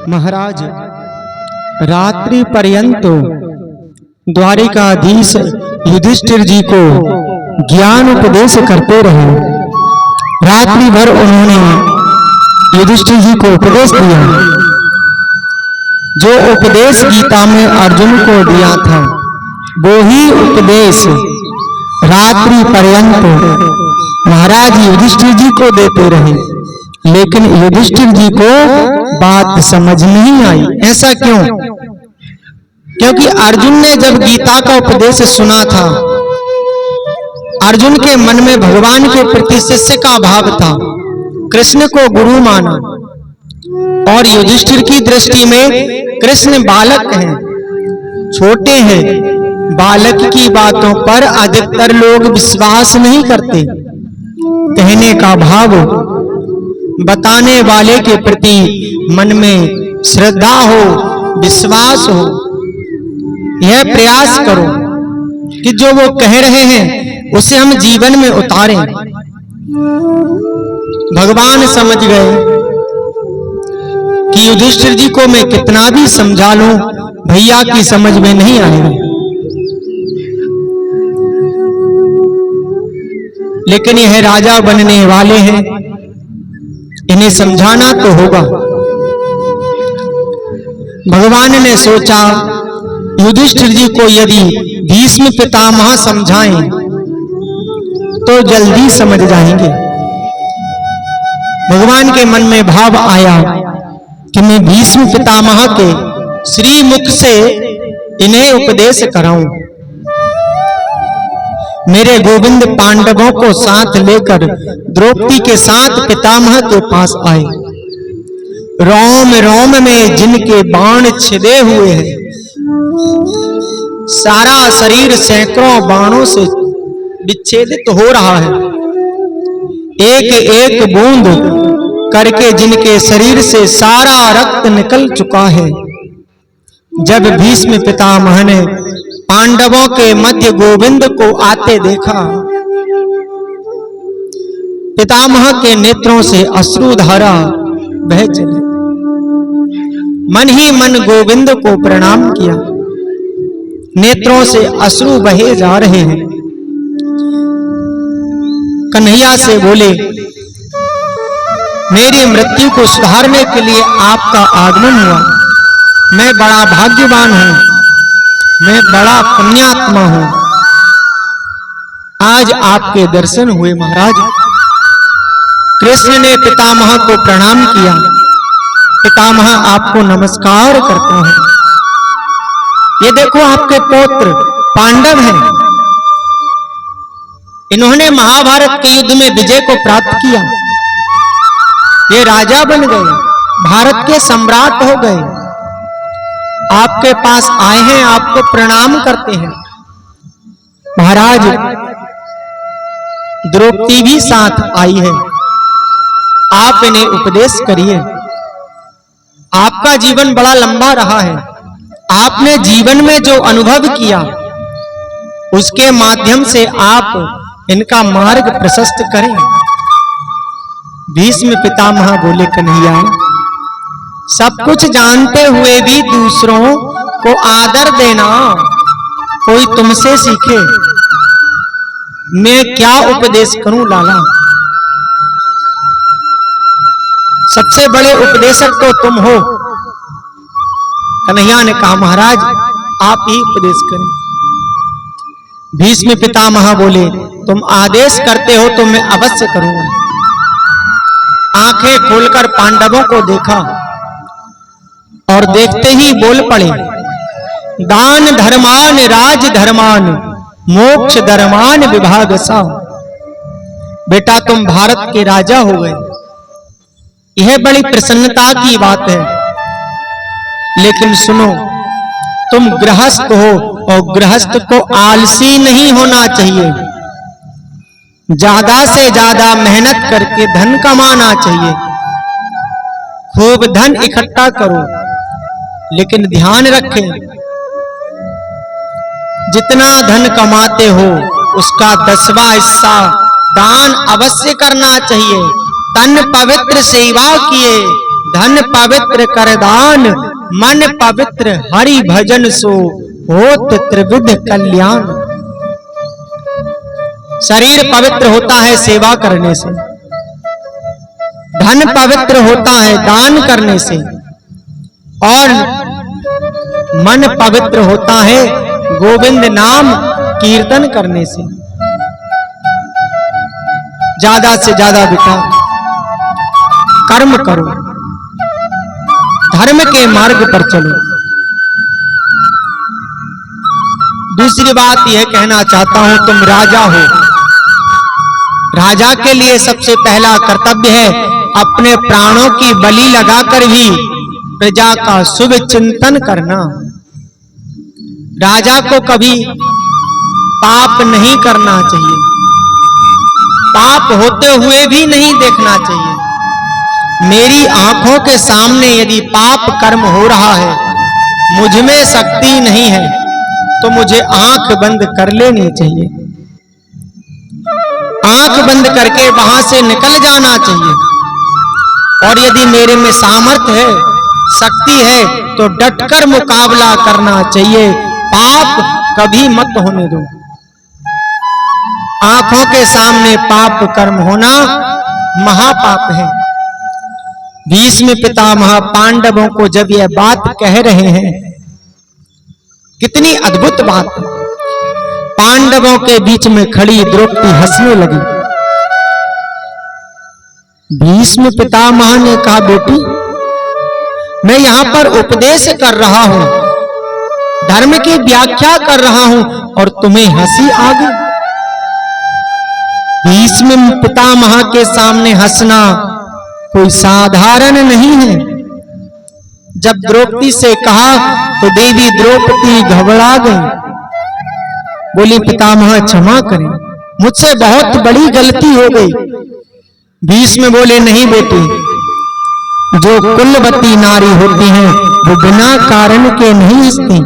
महाराज रात्रि पर्यंत द्वारिकाधीश युधिष्ठिर जी को ज्ञान उपदेश करते रहे। रात्रि भर उन्होंने युधिष्ठिर जी को उपदेश दिया। जो उपदेश गीता में अर्जुन को दिया था वो ही उपदेश रात्रि पर्यंत महाराज युधिष्ठिर जी को देते रहे, लेकिन युधिष्ठिर जी को बात समझ नहीं आई। ऐसा क्यों? क्योंकि अर्जुन ने जब गीता का उपदेश सुना था, अर्जुन के मन में भगवान के प्रति शिष्य का भाव था, कृष्ण को गुरु माना, और युधिष्ठिर की दृष्टि में कृष्ण बालक हैं, छोटे हैं। बालक की बातों पर अधिकतर लोग विश्वास नहीं करते। कहने का भाव बताने वाले के प्रति मन में श्रद्धा हो, विश्वास हो। यह प्रयास करो कि जो वो कह रहे हैं उसे हम जीवन में उतारें। भगवान समझ गए कि युधिष्ठिर जी को मैं कितना भी समझा लूं, भैया की समझ में नहीं आएगा, लेकिन यह राजा बनने वाले हैं, इन्हें समझाना तो होगा। भगवान ने सोचा युधिष्ठिर जी को यदि भीष्म पितामह समझाएं तो जल्दी समझ जाएंगे। भगवान के मन में भाव आया कि मैं भीष्म पितामह के श्री मुख से इन्हें उपदेश कराऊं। मेरे गोविंद पांडवों को साथ लेकर द्रौपदी के साथ पितामह के पास आए। रोम रोम में जिनके बाण छिदे हुए हैं, सारा शरीर सैकड़ों बाणों से विच्छेदित हो रहा है, एक एक बूंद करके जिनके शरीर से सारा रक्त निकल चुका है। जब भीष्म पितामह ने पांडवों के मध्य गोविंद को आते देखा, पितामह के नेत्रों से अश्रुधारा बह चली। मन ही मन गोविंद को प्रणाम किया। नेत्रों से अश्रु बहे जा रहे हैं। कन्हैया से बोले, मेरी मृत्यु को सुधारने के लिए आपका आगमन हुआ। मैं बड़ा भाग्यवान हूं, मैं बड़ा पुण्यात्मा हूं। आज आपके दर्शन हुए महाराज। कृष्ण ने पितामह को प्रणाम किया। पितामह आपको नमस्कार करता हूं। ये देखो आपके पौत्र पांडव हैं, इन्होंने महाभारत के युद्ध में विजय को प्राप्त किया। ये राजा बन गए, भारत के सम्राट हो गए। आपके पास आए हैं, आपको प्रणाम करते हैं। महाराज द्रौपदी भी साथ आई है, आप इन्हें उपदेश करिए। आपका जीवन बड़ा लंबा रहा है, आपने जीवन में जो अनुभव किया उसके माध्यम से आप इनका मार्ग प्रशस्त करें। भीष्म पितामह बोले, कन्हैया सब कुछ जानते हुए भी दूसरों को आदर देना कोई तुमसे सीखे। मैं क्या उपदेश करूं लाला? सबसे बड़े उपदेशक तो तुम हो। कन्हैया ने कहा, महाराज आप ही उपदेश करें। भीष्म पितामह बोले, तुम आदेश करते हो तो मैं अवश्य करूंगा। आंखें खोलकर पांडवों को देखा और देखते ही बोल पड़े, दान धर्मान राज धर्मान मोक्ष धर्मान विभाग सा। बेटा तुम भारत के राजा हो गए, यह बड़ी प्रसन्नता की बात है। लेकिन सुनो, तुम गृहस्थ हो और गृहस्थ को आलसी नहीं होना चाहिए। ज्यादा से ज्यादा मेहनत करके धन कमाना चाहिए। खूब धन इकट्ठा करो, लेकिन ध्यान रखें जितना धन कमाते हो उसका 10वां हिस्सा दान अवश्य करना चाहिए। तन पवित्र सेवा किए धन पवित्र कर दान, मन पवित्र हरि भजन सो होत त्रिविध कल्याण। शरीर पवित्र होता है सेवा करने से, धन पवित्र होता है दान करने से, और मन पवित्र होता है गोविंद नाम कीर्तन करने से। ज्यादा से ज्यादा बेटा कर्म करो, धर्म के मार्ग पर चलो। दूसरी बात यह कहना चाहता हूं, तुम राजा हो, राजा के लिए सबसे पहला कर्तव्य है अपने प्राणों की बलि लगाकर भी प्रजा का शुभ चिंतन करना। राजा को कभी पाप नहीं करना चाहिए, पाप होते हुए भी नहीं देखना चाहिए। मेरी आंखों के सामने यदि पाप कर्म हो रहा है, मुझ में शक्ति नहीं है, तो मुझे आंख बंद कर लेनी चाहिए, आंख बंद करके वहां से निकल जाना चाहिए। और यदि मेरे में सामर्थ्य है, शक्ति है, तो डटकर मुकाबला करना चाहिए। पाप कभी मत होने दो। आंखों के सामने पाप कर्म होना महापाप है। भीष्म पितामह पांडवों को जब यह बात कह रहे हैं, कितनी अद्भुत बात। पांडवों के बीच में खड़ी द्रौपदी हंसने लगी। भीष्म पितामह ने कहा, बेटी मैं यहां पर उपदेश कर रहा हूं, धर्म की व्याख्या कर रहा हूं, और तुम्हें हंसी आ गई। भीष्म पितामह के सामने हंसना कोई साधारण नहीं है। जब द्रौपदी से कहा तो देवी द्रौपदी घबरा गई, बोली पितामह क्षमा करें, मुझसे बहुत बड़ी गलती हो गई। भीष्म बोले, नहीं बेटी, जो कुलवती नारी होती हैं वो बिना कारण के नहीं हंसती,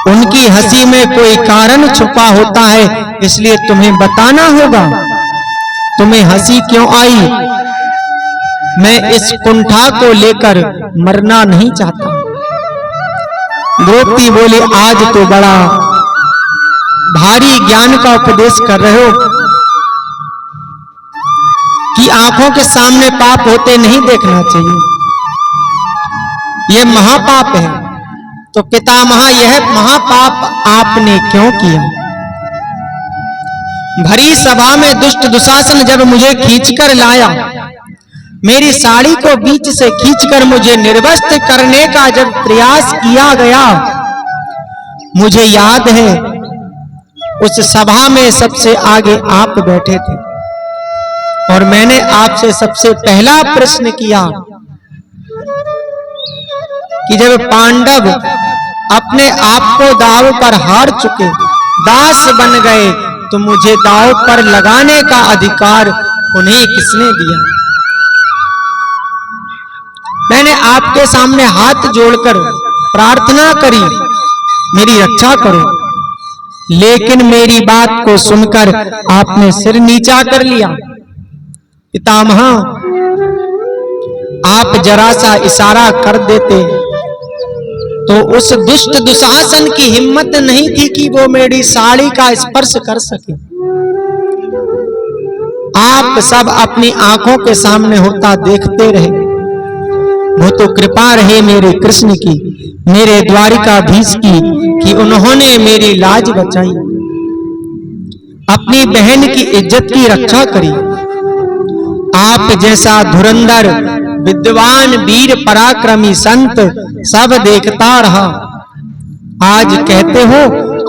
उनकी हंसी में कोई कारण छुपा होता है, इसलिए तुम्हें बताना होगा तुम्हें हंसी क्यों आई। मैं इस कुंठा को लेकर मरना नहीं चाहता। द्रौपदी बोली, आज तो बड़ा भारी ज्ञान का उपदेश कर रहे हो कि आंखों के सामने पाप होते नहीं देखना चाहिए, यह महापाप है। तो पितामह, यह महापाप आपने क्यों किया? भरी सभा में दुष्ट दुशासन जब मुझे खींचकर लाया, मेरी साड़ी को बीच से खींचकर मुझे निर्वस्त्र करने का जब प्रयास किया गया, मुझे याद है उस सभा में सबसे आगे आप बैठे थे और मैंने आपसे सबसे पहला प्रश्न किया कि जब पांडव अपने आप को दांव पर हार चुके, दास बन गए, तो मुझे दांव पर लगाने का अधिकार उन्हें किसने दिया? मैंने आपके सामने हाथ जोड़कर प्रार्थना करी, मेरी रक्षा करो, लेकिन मेरी बात को सुनकर आपने सिर नीचा कर लिया। पितामह, आप जरा सा इशारा कर देते तो उस दुष्ट दुशासन की हिम्मत नहीं थी कि वो मेरी साड़ी का स्पर्श कर सके। आप सब अपनी आंखों के सामने होता देखते रहे। वो तो कृपा रहे मेरे कृष्ण की, मेरे द्वारिकाधीश की, कि उन्होंने मेरी लाज बचाई, अपनी बहन की इज्जत की रक्षा करी। आप जैसा धुरंधर विद्वान वीर पराक्रमी संत सब देखता रहा। आज कहते हो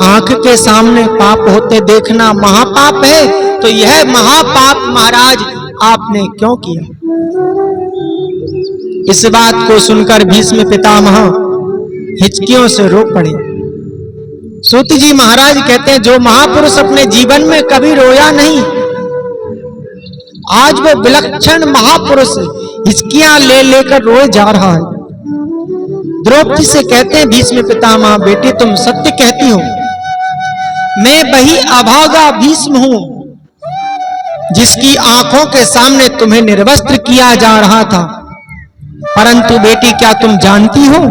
आंख के सामने पाप होते देखना महापाप है, तो यह महापाप महाराज आपने क्यों किया? इस बात को सुनकर भीष्म पितामह हिचकियों से रो पड़े। सूत जी महाराज कहते हैं, जो महापुरुष अपने जीवन में कभी रोया नहीं, आज वो विलक्षण महापुरुष हिचकियां ले लेकर रोए जा रहा है। द्रौपदी से कहते हैं भीष्म पितामह, बेटी तुम सत्य कहती हो, मैं वही अभागा भीष्म हूं जिसकी आंखों के सामने तुम्हें निर्वस्त्र किया जा रहा था। परंतु बेटी क्या तुम जानती हो,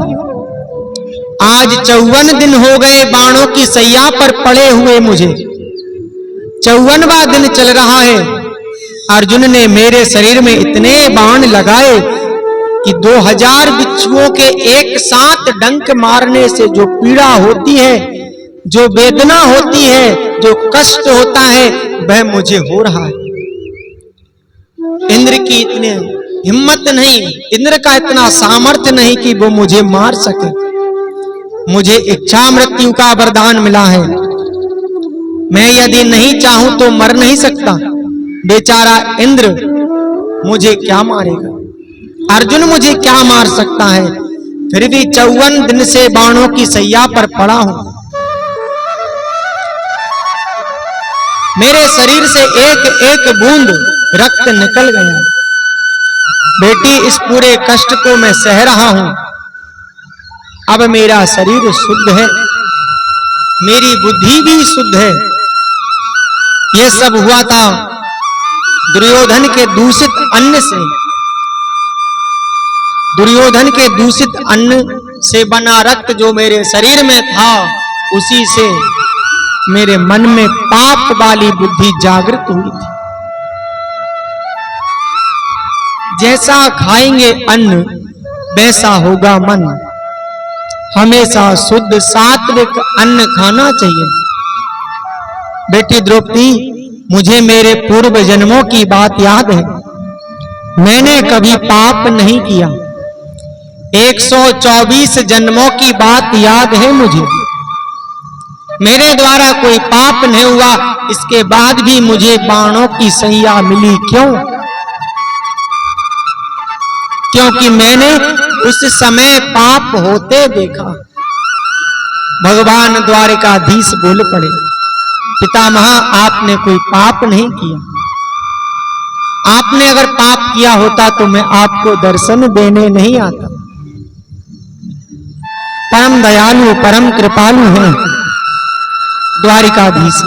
आज 54 दिन हो गए बाणों की सैया पर पड़े हुए मुझे। 54वां दिन चल रहा है। अर्जुन ने मेरे शरीर में इतने बाण लगाए कि 2000 बिच्छुओं के एक साथ डंक मारने से जो पीड़ा होती है, जो वेदना होती है, जो कष्ट होता है, वह मुझे हो रहा है। इंद्र की इतनी हिम्मत नहीं, इंद्र का इतना सामर्थ्य नहीं कि वो मुझे मार सके। मुझे इच्छा मृत्यु का वरदान मिला है। मैं यदि नहीं चाहूं तो मर नहीं सकता। बेचारा इंद्र मुझे क्या मारेगा, अर्जुन मुझे क्या मार सकता है। फिर भी 54 दिन से बाणों की सैया पर पड़ा हूं। मेरे शरीर से एक एक बूंद रक्त निकल गया। बेटी, इस पूरे कष्ट को मैं सह रहा हूं। अब मेरा शरीर शुद्ध है, मेरी बुद्धि भी शुद्ध है। यह सब हुआ था दुर्योधन के दूषित अन्न से। दुर्योधन के दूषित अन्न से बना रक्त जो मेरे शरीर में था, उसी से मेरे मन में पाप वाली बुद्धि जागृत हुई थी। जैसा खाएंगे अन्न वैसा होगा मन। हमेशा शुद्ध सात्विक अन्न खाना चाहिए। बेटी द्रौपदी, मुझे मेरे पूर्व जन्मों की बात याद है। मैंने कभी पाप नहीं किया। 124 जन्मों की बात याद है मुझे। मेरे द्वारा कोई पाप नहीं हुआ, इसके बाद भी मुझे बाणों की सैया मिली। क्यों? क्योंकि मैंने उस समय पाप होते देखा। भगवान द्वारिकाधीश बोल पड़े, पितामह आपने कोई पाप नहीं किया। आपने अगर पाप किया होता तो मैं आपको दर्शन देने नहीं आता। परम दयालु परम कृपालु हैं द्वारिकाधीश।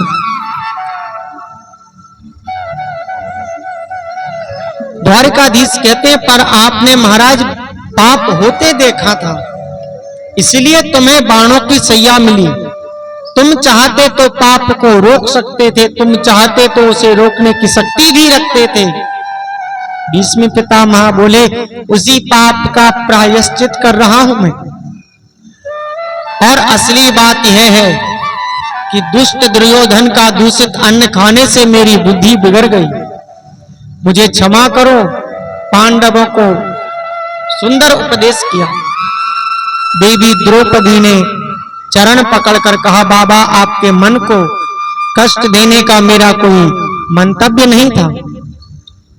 द्वारिकाधीश कहते हैं, पर आपने महाराज पाप होते देखा था, इसलिए तुम्हें बाणों की सैया मिली। तुम चाहते तो पाप को रोक सकते थे, तुम चाहते तो उसे रोकने की शक्ति भी रखते थे। भीष्म पितामह बोले, उसी पाप का प्रायश्चित कर रहा हूं मैं। और असली बात यह है कि दुष्ट दुर्योधन का दूषित अन्न खाने से मेरी बुद्धि बिगड़ गई। मुझे क्षमा करो। पांडवों को सुंदर उपदेश किया। देवी द्रौपदी ने चरण पकड़कर कहा, बाबा आपके मन को कष्ट देने का मेरा कोई मंतव्य नहीं था।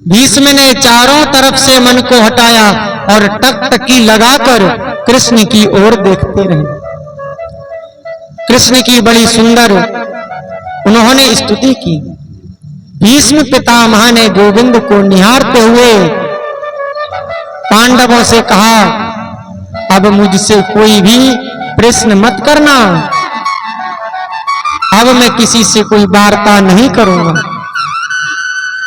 भीष्म ने चारों तरफ से मन को हटाया और टकटकी लगाकर कृष्ण की ओर देखते रहे। कृष्ण की बड़ी सुंदर उन्होंने स्तुति की। भीष्म पितामह ने गोविंद को निहारते हुए पांडवों से कहा, अब मुझसे कोई भी प्रश्न मत करना। अब मैं किसी से कोई वार्ता नहीं करूंगा।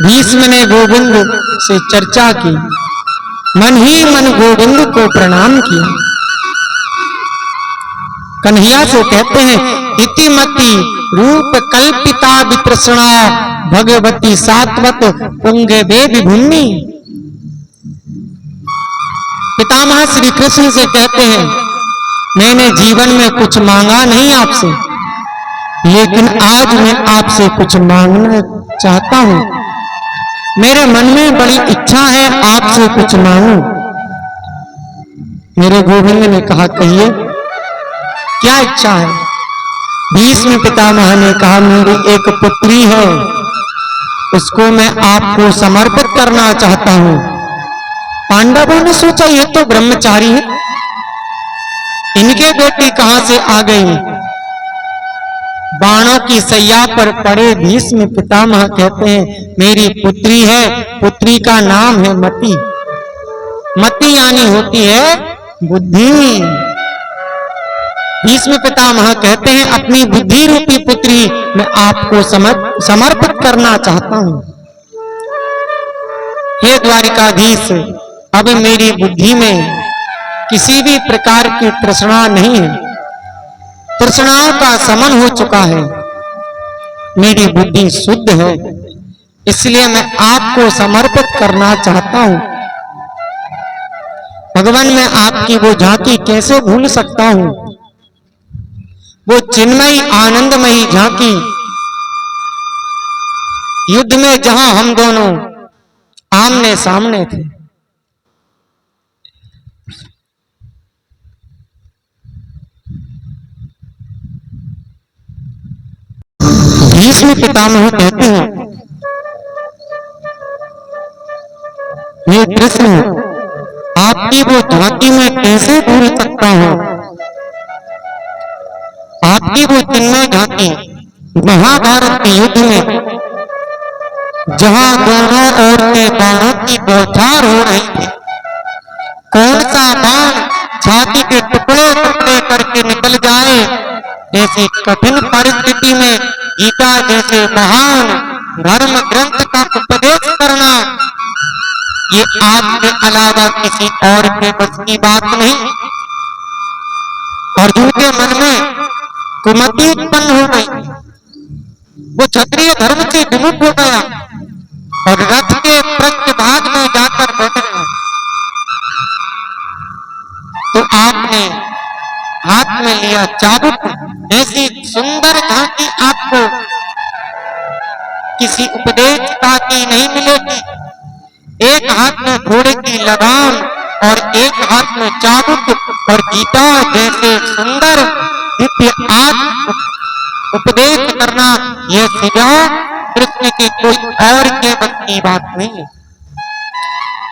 भीष्म ने गोविंद से चर्चा की, मन ही मन गोविंद को प्रणाम किया। कन्हैया से कहते हैं, इतिमति रूप कल्पिता विप्रसणा भगवती सात्वत पुंगवे विभुन्नी। पितामह श्री कृष्ण से कहते हैं, मैंने जीवन में कुछ मांगा नहीं आपसे, लेकिन आज मैं आपसे कुछ मांगना चाहता हूं। मेरे मन में बड़ी इच्छा है आपसे कुछ मांगूं। मेरे गोविंद ने कहा, कहिए क्या इच्छा है? भीष्म पितामह ने कहा, मेरी एक पुत्री है, उसको मैं आपको समर्पित करना चाहता हूं। पांडवों ने सोचा, ये तो ब्रह्मचारी है, इनके बेटी कहां से आ गई? बाणों की सैया पर पड़े भीष्म पितामह कहते हैं, मेरी पुत्री है, पुत्री का नाम है मति। मति यानी होती है बुद्धि। भीष्म पितामह कहते हैं, अपनी बुद्धि रूपी पुत्री मैं आपको समर्पित करना चाहता हूं। हे द्वारिकाधीश, अब मेरी बुद्धि में किसी भी प्रकार की तृष्णा नहीं है, तृष्णाओं का शमन हो चुका है, मेरी बुद्धि शुद्ध है, इसलिए मैं आपको समर्पित करना चाहता हूं। भगवान, मैं आपकी वो झांकी कैसे भूल सकता हूं, वो चिन्मयी आनंदमयी झांकी, युद्ध में जहां हम दोनों आमने सामने थे। भीष्म पितामह कहते हैं, ये कृष्ण आपकी वो झांकी में कैसे भूल सकता हूं, आपकी वो चिन्मय झांकी महाभारत के युद्ध में जहां दोनों ओर के बाणों की बौछार हो रही थी, कौन सा बाण छाती के टुकड़े टुकड़े करके निकल जाए, ऐसी कठिन परिस्थिति में गीता जैसे महान धर्म ग्रंथ का उपदेश करना, ये आपके अलावा किसी और के बस की बात नहीं। अर्जुन के मन में कुमति उत्पन्न हो गई, वो क्षत्रिय धर्म से विमुख हो गया और रथ के पृष्ठभाग में जाकर बैठ गया। तो आपने हाथ में लिया चाबुक, ऐसी सुंदर झांकी आपको किसी उपदेशता की नहीं मिलेगी। एक हाथ में घोड़े की लगाम और एक हाथ में चाबुक और गीता जैसे सुंदर दिव्य आत्म उपदेश करना, यह सिवा कृष्ण की कोई और के बस की बात नहीं है।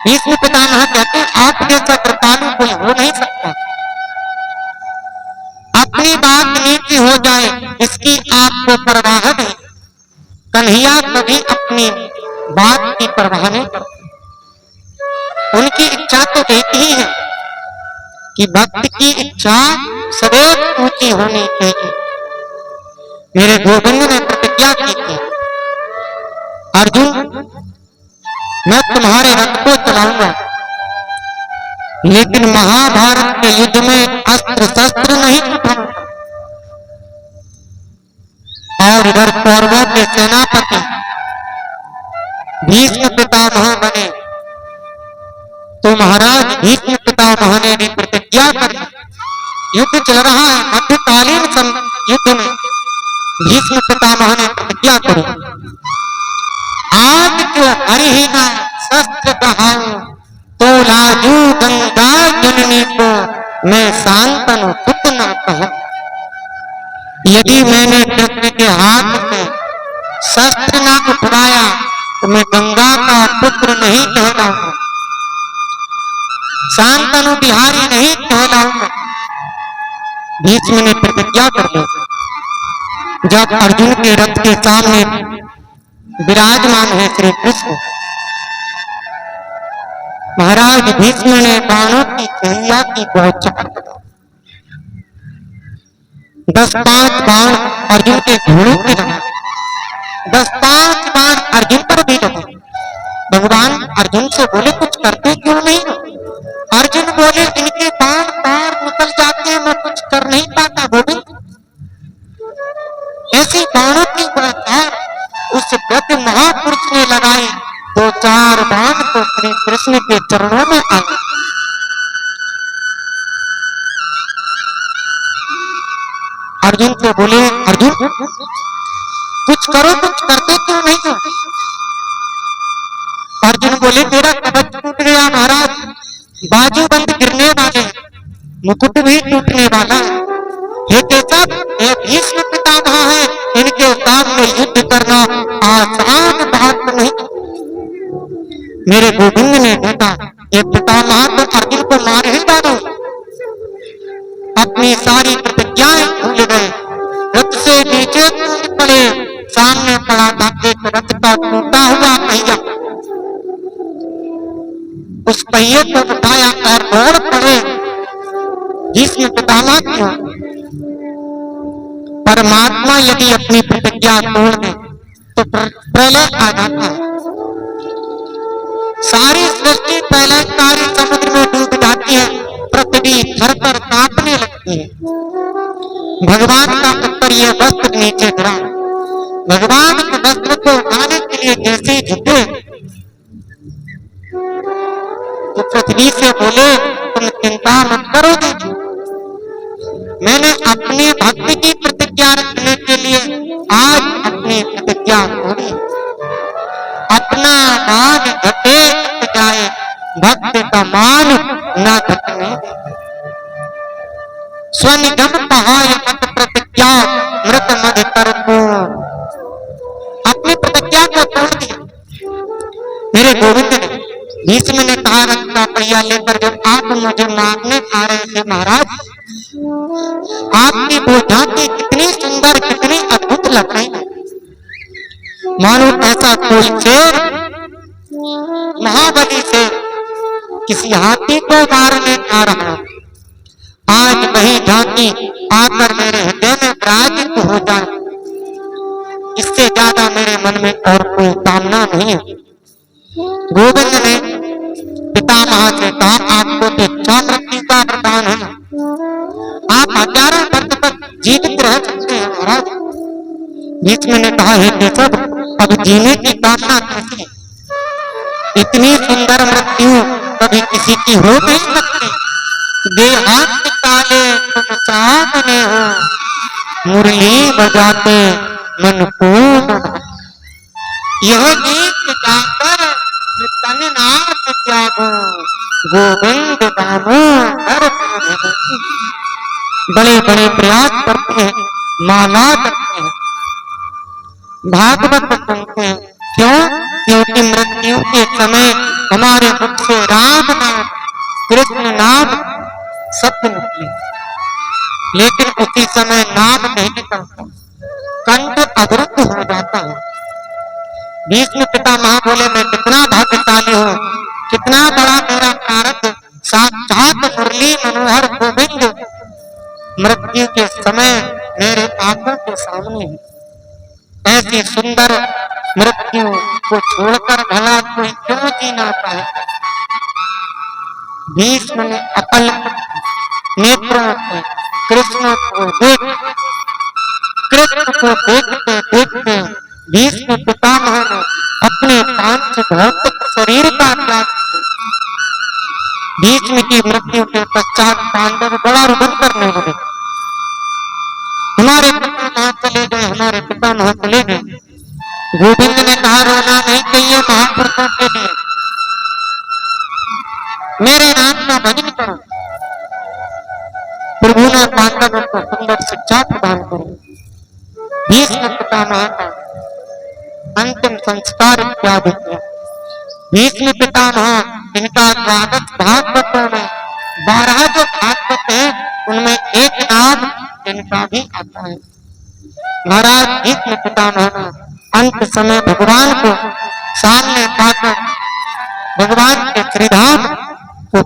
भीष्म पितामह कहते हैं, आप जैसा कृपालु कोई हो नहीं सकता। अपनी बात नीति हो जाए इसकी आपको परवाह नहीं। कन्हैया कभी अपनी बात की परवाह नहीं करते। उनकी इच्छा तो एक ही है कि भक्त की इच्छा सदैव ऊंची होनी चाहिए। मेरे गोविंद ने प्रतिज्ञा की थी, अर्जुन मैं तुम्हारे रथ को चलाऊंगा, लेकिन महाभारत के युद्ध में अस्त्र शस्त्र नहीं उठाऊंगा। और इधर कौरवों के सेनापति भीष्म पितामह बने, तो महाराज भीष्म पितामह ने भी प्रतिज्ञा करी। युद्ध चल रहा है, मध्यकालीन युद्ध में भीष्म पितामह ने प्रतिज्ञा करी, आज जो हरिहीना शस्त्र कहाऊं, तो लाजू गंगा जननी को मैं शांतनु पुत्र न कहूं। यदि मैंने कृष्ण के हाथ से शस्त्र न उठवाया तो मैं गंगा का पुत्र नहीं कहलाऊंगा, शांतनु बिहारी नहीं कहलाऊंगा। भीष्म ने प्रतिज्ञा कर ली। जब अर्जुन के रथ के सामने विराजमान है श्री कृष्ण, महाराज भीष्म ने बाणों की कहिया की बौछार, 10-5 बाण अर्जुन के घोड़ों पे लगा, 10-5 बाण अर्जुन पर भी लगे। भगवान अर्जुन से बोले, कुछ करते क्यों नहीं? अर्जुन बोले, इनके बाण पार निकल जाते हैं, मैं कुछ कर नहीं पाता गोविंद। ऐसी बाणों की बौछार उस वृद्ध महापुरुष ने लगाई, 2-4 बाण तो श्री कृष्ण के चरणों में आ गए। अर्जुन से बोले, अर्जुन कुछ करो, कुछ करते क्यों नहीं हो? अर्जुन बोले, मेरा कवच टूट गया महाराज, बाजूबंद गिरने वाले, मुकुट भी टूटने वाला है। हे केशव, ये भीष्म पितामह है, इनके सामने युद्ध करना आसान बात नहीं। मेरे गोविंद ने देखा, ये पितामह तो अर्जुन को मार ही डालो। अपनी सारी प्रतिज्ञाएं भूल गए, रथ से नीचे कूद पड़े। सामने पड़ा था एक रथ का टूटा हुआ पहिया, उस पहिए को उठाया और दौड़ पड़े भीष्म पितामह की ओर। परमात्मा यदि अपनी प्रतिज्ञा तोड़ दे तो प्रलय आ जाता है। सारी सृष्टि पहले सारी समुद्र में डूब जाती है, पृथ्वी थर-थर कांपने लगती है। भगवान का पुत्र ये वस्त्र नीचे गिरा, भगवान के वस्त्र को उठाने के लिए जैसे ही झुके तो पृथ्वी से बोले, तुम चिंता मत करो, मैंने अपने भक्त की प्रतिज्ञा रखने के लिए आज अपनी प्रतिज्ञा तोड़ी। अपना मान घटे जाए, भक्त का मान न घटने। स्वनिगम पहाय मत प्रतिज्ञा, मृत मद कर अपनी प्रतिज्ञा को तोड़ दिया। मेरे गोविंद ने भीष्म ने कहा, रथ का पहिया लेकर जब आप मुझे मारने आ रहे थे महाराज, आपकी वो झांकी कितनी सुंदर, कितनी अद्भुत लग रही है, मानो ऐसा कोई शेर महाबली से किसी हाथी को मारने आ रहा। आज वही झांकी आकर मेरे हृदय में विराजित हो जाए, इससे ज्यादा मेरे मन में और कोई कामना नहीं है। गोविंद ने पितामह से कहा, आपको तो इच्छा मृत्यु का वरदान है, आप हजारों वर्ष तक जीवित रह सकते हैं महाराज। भीष्म ने कहा, हे केशव, अब जीने की कामना कैसी है? इतनी सुंदर मृत्यु कभी किसी की हो नहीं सकती। देहांत काले तुम सामने हो, मुरली बजाते मन को यह गीत गाकर तन नाथ त्यागो, गोविंद दामोदर। बड़े बड़े प्रयास करते हैं, माला करते हैं, भागवत सुनते हैं, क्यों? क्योंकि मृत्यु के समय हमारे मुख से राम नाम, कृष्ण नाम सत्य निकले, लेकिन उसी समय नाम नहीं निकलता, कंठ अवरुद्ध हो जाता है। भीष्म पितामह बोले, मैं कितना भाग्यशाली हूँ, कितना बड़ा मेरा प्रारब्ध, साक्षात मुरली मनोहर गोविंद मृत्यु के समय मेरे आंखों के सामने है। ऐसी सुंदर मृत्यु को छोड़कर भला कोई क्यों जीना पाए? भीष्म ने अपने नेत्रों से कृष्ण को देखते देखते भीष्म पितामह ने अपने पांच भौतिक शरीर का त्याग किया। भीष्म की मृत्यु के पश्चात पांडव बड़ा रुदन करने लगे, हमारे पितामह चले गए, हमारे पितामह चले गए। गोविंद ने कहा, रोना नहीं चाहिए महापुरुषों के लिए, मेरे नाम का भजन करो। प्रभु ने पांडवों को सुंदर शिक्षा प्रदान करी। भीष्म पितामह का अंतिम संस्कार इत्यादि किया। भीष्म पितामह इनका द्वादश भागवतों में 12 जो भागवत है उनमें एक नाम इनका भी आता है। महाराज भीष्म पितामह ने अंत समय भगवान को सामने पाकर भगवान के श्रीधाम को